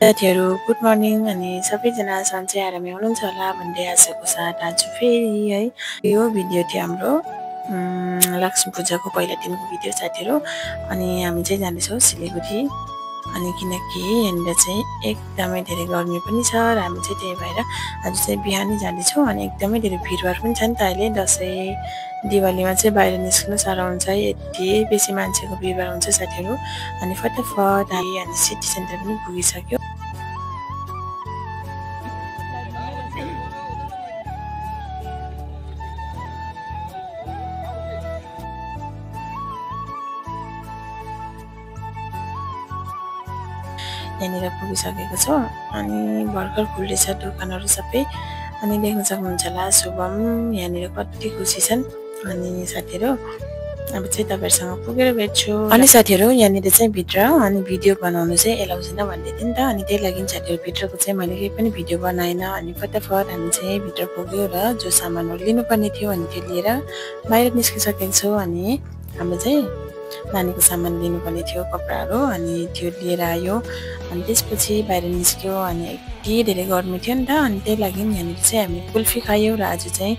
साथीहरु good morning अनि सबैजना सन्चै आरामै हुनुहुन्छ होला भन्दै आशाको साथ आज फेरि है यो भिडियो थियो हाम्रो लक्ष्मी पूजाको पहिलो दिनको भिडियो साथीहरु। अनि हामी चाहिँ जाँदैछौँ सिलिगुडी अनि किनकि यहाँनिर चाहिँ एकदमै धेरै गर्मी पनि छ र हामी चाहिँ त्यही भएर आज चाहिँ बिहानै जाँदैछौँ। अनि एकदमै धेरै भिडभाड पनि छ नि त अहिले दसैँ दिवालीमा चाहिँ बाहिर निस्किनु साह्रो हुन्छ, यति बेसी मान्छेको भिडभाड हुन्छ साथीहरु। अनि फटाफट हामी सिटी सेन्टर पनि पुगिसक्यो। यहाँनिर पुगिसकेको छौँ अनि भर्खर खुल्दैछ दोकानहरू सबै। अनि देख्न सक्नुहुन्छ होला शुभम यहाँनिर कति खुसी छन्। अनि साथीहरु अब चाहिँ तपाईहरुसँग पुगेर भेट्छु। अनि साथीहरु यहाँनिर चाहिँ भित्र अनि भिडियो बनाउनु चाहिँ एलाउ छैन भन्दै थियो नि त, अनि त्यही लागि साथीहरु भित्रको चाहिँ मैले केही पनि भिडियो बनाएन। अनि फटाफट हामी चाहिँ भित्र पुग्यो र जो सामानहरू लिनुपर्ने थियो अनि त्यो लिएर बाहिर निस्किसकेको छु। अनि हामी चाहिँ नानीको सामान लिनुपर्ने थियो कपडाहरू, अनि त्यो लिएर आयो। अनि त्यसपछि बाहिर निस्क्यो अनि यति धेरै गर्मी थियो नि त, अनि त्यही लागि यहाँनिर चाहिँ हामी कुल्फी खायौँ। र आज चाहिँ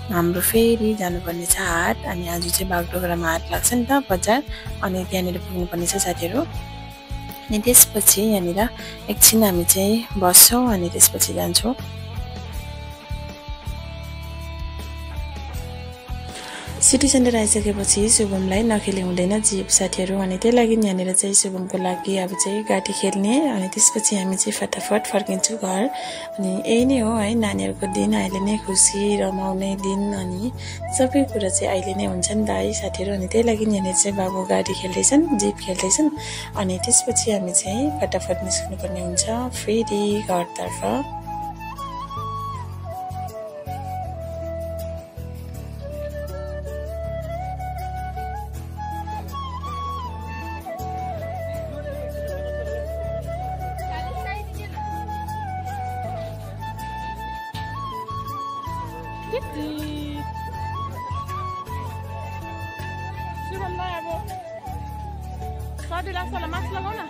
हाम्रो फेरि जानुपर्ने छ हाट। अनि आज चाहिँ बागडोगरामा हाट लाग्छ नि त बजार, अनि त्यहाँनिर पुग्नुपर्ने छ साथीहरू। अनि त्यसपछि यहाँनिर एकछिन हामी चाहिँ बस्छौँ अनि त्यसपछि जान्छौँ। सिटी सेन्टर आइसकेपछि शुभमलाई नखेले हुँदैन जीव साथीहरू। अनि त्यही लागि यहाँनिर चाहिँ शुभमको लागि अब चाहिँ गाडी खेल्ने, अनि त्यसपछि हामी चाहिँ फटाफट फर्किन्छौँ घर। अनि यही नै हो है नानीहरूको दिन, अहिले नै खुसी रमाउने दिन अनि सबै कुरा चाहिँ अहिले नै हुन्छ नि त है साथीहरू। अनि त्यही लागि यहाँनिर चाहिँ बाबु गाडी खेल्दैछन्, जीप खेल्दैछन्। अनि त्यसपछि हामी चाहिँ फटाफट निस्किनुपर्ने हुन्छ फेरि घरतर्फ। शुभमलाई अब सर्दी लाग्छ होला, मास्क लगाउ न।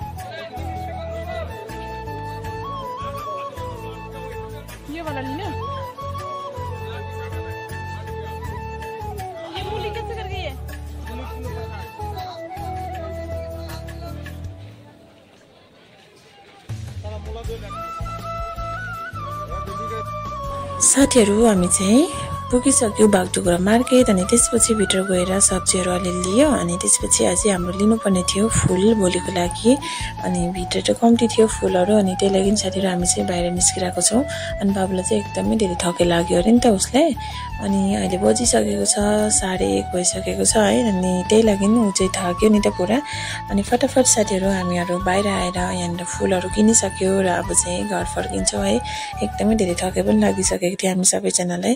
यो वाला लिनु, ये मूली कैसे कर गई है? साथीहरू हामी चाहिँ पुगिसक्यो बागडोगरा मार्केट। अनि त्यसपछि भित्र गएर सब्जीहरू अलिअलि लियो। अनि त्यसपछि अझै हाम्रो लिनुपर्ने थियो फुल भोलिको लागि, अनि भित्र त कम्ती थियो फुलहरू। अनि त्यही लागि साथीहरू हामी चाहिँ बाहिर निस्किरहेको छौँ। अनि बाबुलाई चाहिँ एकदमै धेरै थकै लाग्यो अरे नि त उसलाई। अनि अहिले बजिसकेको छ 1:30 भइसकेको छ है। अनि त्यही लागि ऊ चाहिँ थाक्यो नि त पुरा। अनि फटाफट साथीहरू हामीहरू बाहिर आएर यहाँनिर फुलहरू किनिसक्यो र अब चाहिँ घर फर्किन्छौँ है। एकदमै धेरै थकै पनि लागिसकेको थियो हामी सबैजनालाई।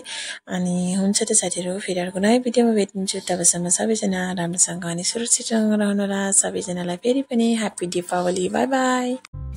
अनि हुन्छ त साथीहरू, फेरि अर्को नयाँ भिडियोमा भेट्नुहुन्छ। तबसम्म सबैजना राम्रोसँग अनि सुरक्षित रहनुहोला। सबैजनालाई फेरि पनि ह्याप्पी दीपावली, बाई बाई।